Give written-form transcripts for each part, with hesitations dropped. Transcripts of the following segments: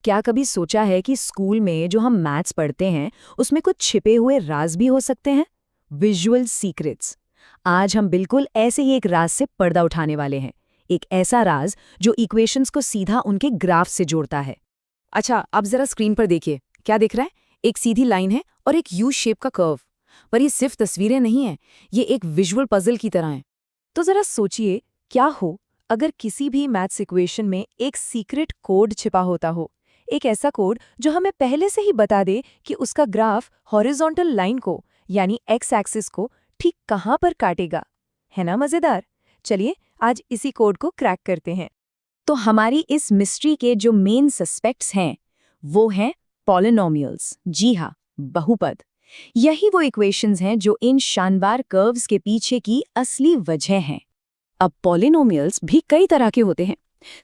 क्या कभी सोचा है कि स्कूल में जो हम मैथ्स पढ़ते हैं उसमें कुछ छिपे हुए राज भी हो सकते हैं? Visual secrets. आज हम बिल्कुल ऐसे ही एक राज से पर्दा उठाने वाले हैं। एक ऐसा राज जो इक्वेशंस को सीधा उनके ग्राफ से जोड़ता है। अच्छा, अब जरा स्क्रीन पर देखिए, क्या दिख रहा है? एक सीधी लाइन है और एक यू शेप का कर्व। पर ये सिर्फ तस्वीरें नहीं हैं, ये एक विजुअल पजल की तरह है। तो जरा सोचिए, क्या हो अगर किसी भी मैथ्स इक्वेशन में एक सीक्रेट कोड छिपा होता हो। एक ऐसा कोड जो हमें पहले से ही बता दे कि उसका ग्राफ हॉरिजॉन्टल लाइन को यानी एक्स एक्सिस को ठीक कहाँ पर काटेगा। है ना मजेदार? चलिए आज इसी कोड को क्रैक करते हैं। तो हमारी इस मिस्ट्री के जो मेन सस्पेक्ट्स हैं वो हैं पॉलिनोमियल्स। जी हाँ, बहुपद। यही वो इक्वेशंस हैं जो इन शानदार कर्व्स के पीछे की असली वजह हैं। अब पॉलिनोमियल्स भी कई तरह के होते हैं।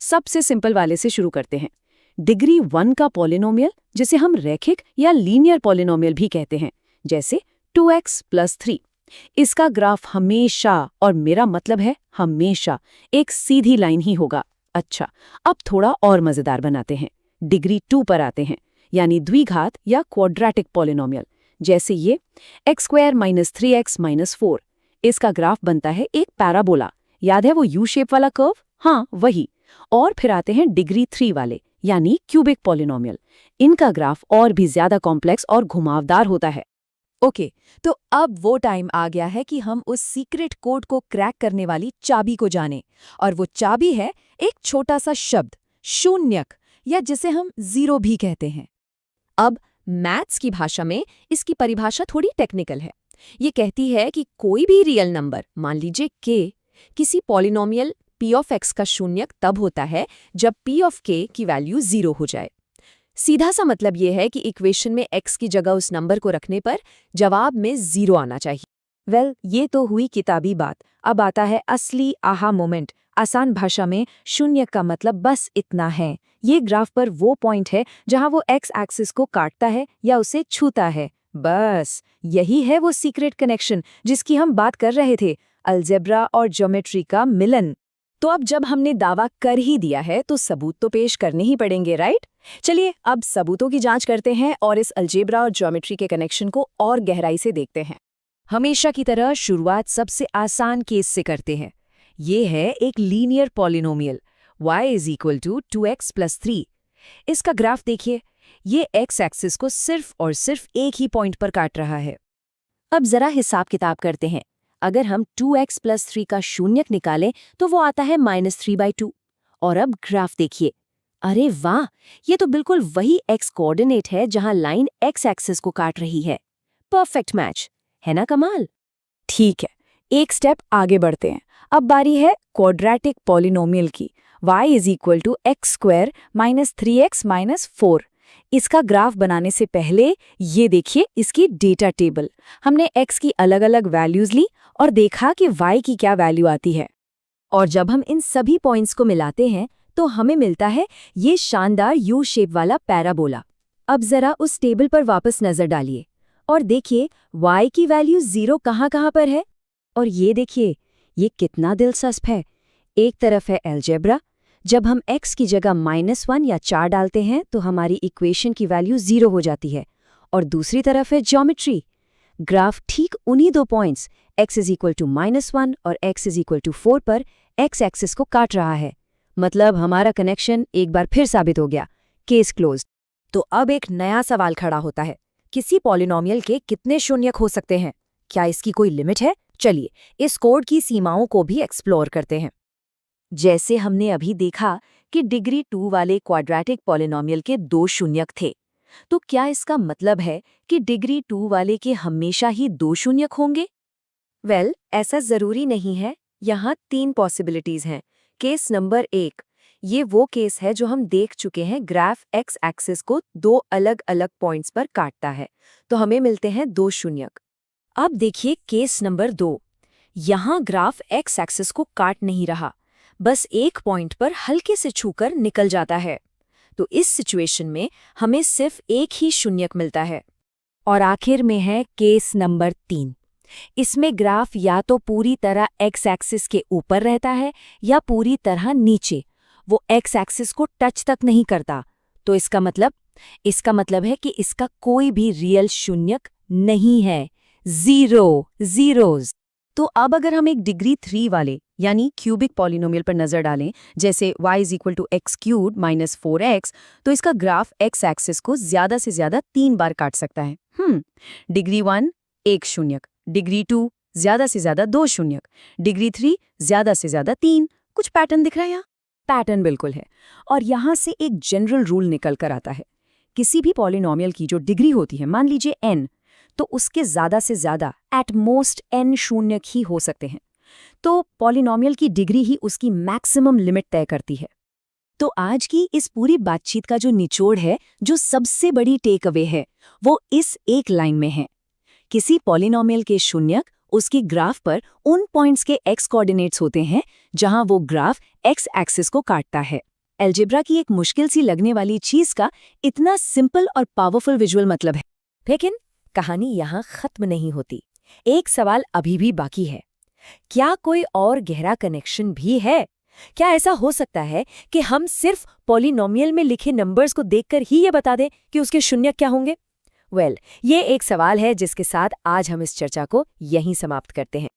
सबसे सिंपल वाले से शुरू करते हैं। डिग्री 1 का पॉलिनोमियल, जिसे हम रैखिक या लीनियर पॉलिनोमियल भी कहते हैं, जैसे 2x + 3। इसका ग्राफ हमेशा, और मेरा मतलब है हमेशा, एक सीधी लाइन ही होगा। अच्छा, अब थोड़ा और मजेदार बनाते हैं। डिग्री 2 पर आते हैं, यानी द्विघात या क्वाड्रेटिक पॉलिनोमियल, जैसे ये x² - 3x - 4। इसका ग्राफ बनता है एक पैराबोला। याद है वो यू शेप वाला कर्व? हाँ, वही। और फिर आते हैं डिग्री 3 वाले, यानी क्यूबिक पॉलिनोमियल। इनका ग्राफ और भी ज्यादा कॉम्प्लेक्स और घुमावदार होता है। ओके, तो अब वो टाइम आ गया है कि हम उस सीक्रेट कोड को क्रैक करने वाली चाबी को जानें। और वो चाबी है एक छोटा सा शब्द, शून्यक, या जिसे हम जीरो भी कहते हैं। अब मैथ्स की भाषा में इसकी परिभाषा थोड़ी टेक्निकल है। ये कहती है कि कोई भी रियल नंबर, मान लीजिए k, किसी पॉलिनोमियल p ऑफ x का शून्यक तब होता है जब p ऑफ k की वैल्यू 0 हो जाए। सीधा सा मतलब ये है कि इक्वेशन में x की जगह उस नंबर को रखने पर जवाब में 0 आना चाहिए। ये तो हुई किताबी बात। अब आता है असली आहा मोमेंट। आसान भाषा में शून्य का मतलब बस इतना है। ये ग्राफ पर वो पॉइंट है जहां वो एक्स एक्सिस को काटता है या उसे छूता है। बस यही है वो सीक्रेट कनेक्शन जिसकी हम बात कर रहे थे, अलजेब्रा और ज्योमेट्री का मिलन। तो अब जब हमने दावा कर ही दिया है तो सबूत तो पेश करने ही पड़ेंगे, राइट? चलिए अब सबूतों की जांच करते हैं और इस अलजेब्रा और ज्योमेट्री के कनेक्शन को और गहराई से देखते हैं। हमेशा की तरह शुरुआत सबसे आसान केस से करते हैं। ये है एक लीनियर पॉलिनोमियल y = 2x + 3। इसका ग्राफ देखिए, ये x एक्सिस को सिर्फ और सिर्फ एक ही पॉइंट पर काट रहा है। अब जरा हिसाब किताब करते हैं। अगर हम 2x + 3 का शून्यक निकालें तो वो आता है -3/2। और अब ग्राफ देखिए, अरे वाह, ये तो बिल्कुल वही x कोऑर्डिनेट है जहां लाइन x एक्सिस को काट रही है। परफेक्ट मैच, है ना कमाल? ठीक है, एक स्टेप आगे बढ़ते हैं। अब बारी है क्वाड्रेटिक पॉलिनोमियल की, y = x² - 3x - 4। इसका ग्राफ बनाने से पहले ये देखिए इसकी डेटा टेबल। हमने x की अलग अलग वैल्यूज ली और देखा कि y की क्या वैल्यू आती है। और जब हम इन सभी पॉइंट्स को मिलाते हैं तो हमें मिलता है ये शानदार यू शेप वाला पैराबोला। अब जरा उस टेबल पर वापस नजर डालिए और देखिए y की वैल्यू 0 कहाँ पर है। और ये देखिए, ये कितना दिलचस्प है। एक तरफ है अलजेब्रा, जब हम x की जगह -1 या 4 डालते हैं तो हमारी इक्वेशन की वैल्यू 0 हो जाती है। और दूसरी तरफ है ज्योमेट्री। ग्राफ ठीक उन्हीं दो पॉइंट्स x = -1 और x = 4 पर x एक्सिस को काट रहा है। मतलब हमारा कनेक्शन एक बार फिर साबित हो गया, केस क्लोज्ड। तो अब एक नया सवाल खड़ा होता है, किसी पॉलिनोमियल के कितने शून्यक हो सकते हैं? क्या इसकी कोई लिमिट है? चलिए इस कोड की सीमाओं को भी एक्सप्लोर करते हैं। जैसे हमने अभी देखा कि डिग्री 2 वाले क्वाड्रेटिक पॉलिनोमियल के 2 शून्यक थे, तो क्या इसका मतलब है कि डिग्री 2 वाले के हमेशा ही 2 शून्यक होंगे? ऐसा जरूरी नहीं है। यहाँ 3 पॉसिबिलिटीज हैं। केस नंबर 1, ये वो केस है जो हम देख चुके हैं। ग्राफ एक्स एक्सिस को 2 अलग अलग पॉइंट्स पर काटता है, तो हमें मिलते हैं 2 शून्यक। अब देखिए केस नंबर 2, यहाँ ग्राफ एक्स एक्सिस को काट नहीं रहा, बस एक पॉइंट पर हल्के से छूकर निकल जाता है। तो इस सिचुएशन में हमें सिर्फ एक ही शून्यक मिलता है। और आखिर में है केस नंबर 3। इसमें ग्राफ या तो पूरी तरह एक्स एक्सिस के ऊपर रहता है या पूरी तरह नीचे, वो एक्स एक्सिस को टच तक नहीं करता। तो इसका मतलब है कि इसका कोई भी रियल शून्यक नहीं है। जीरोज। तो अब अगर हम एक डिग्री 3 वाले यानी क्यूबिक पॉलिनोमियल पर नजर डालें, जैसे y = x³ - 4x, तो इसका ग्राफ x एक्सिस को ज्यादा से ज्यादा 3 बार काट सकता है। डिग्री 1 1 शून्यक, डिग्री 2 ज्यादा से ज्यादा 2 शून्यक, डिग्री 3 ज्यादा से ज्यादा 3। कुछ पैटर्न दिख रहा है यहाँ? पैटर्न बिल्कुल है। और यहाँ से एक जनरल रूल निकल कर आता है। किसी भी पॉलिनोमियल की जो डिग्री होती है, मान लीजिए n, तो उसके ज्यादा से ज्यादा एट मोस्ट n शून्यक ही हो सकते हैं। तो पॉलिनोमियल की डिग्री ही उसकी मैक्सिमम लिमिट तय करती है। तो आज की इस पूरी बातचीत का जो निचोड़ है, जो सबसे बड़ी टेक अवे है, वो इस एक लाइन में है। किसी पॉलिनोमियल के शून्यक उसकी ग्राफ पर उन पॉइंट्स के x कोऑर्डिनेट्स होते हैं जहां वो ग्राफ x एक्सिस को काटता है। अलजेब्रा की एक मुश्किल सी लगने वाली चीज का इतना सिंपल और पावरफुल विजुअल मतलब है। लेकिन कहानी यहाँ खत्म नहीं होती। एक सवाल अभी भी बाकी है। क्या कोई और गहरा कनेक्शन भी है? क्या ऐसा हो सकता है कि हम सिर्फ पॉलिनोमियल में लिखे नंबर्स को देखकर ही ये बता दें कि उसके शून्यक क्या होंगे? ये एक सवाल है जिसके साथ आज हम इस चर्चा को यहीं समाप्त करते हैं।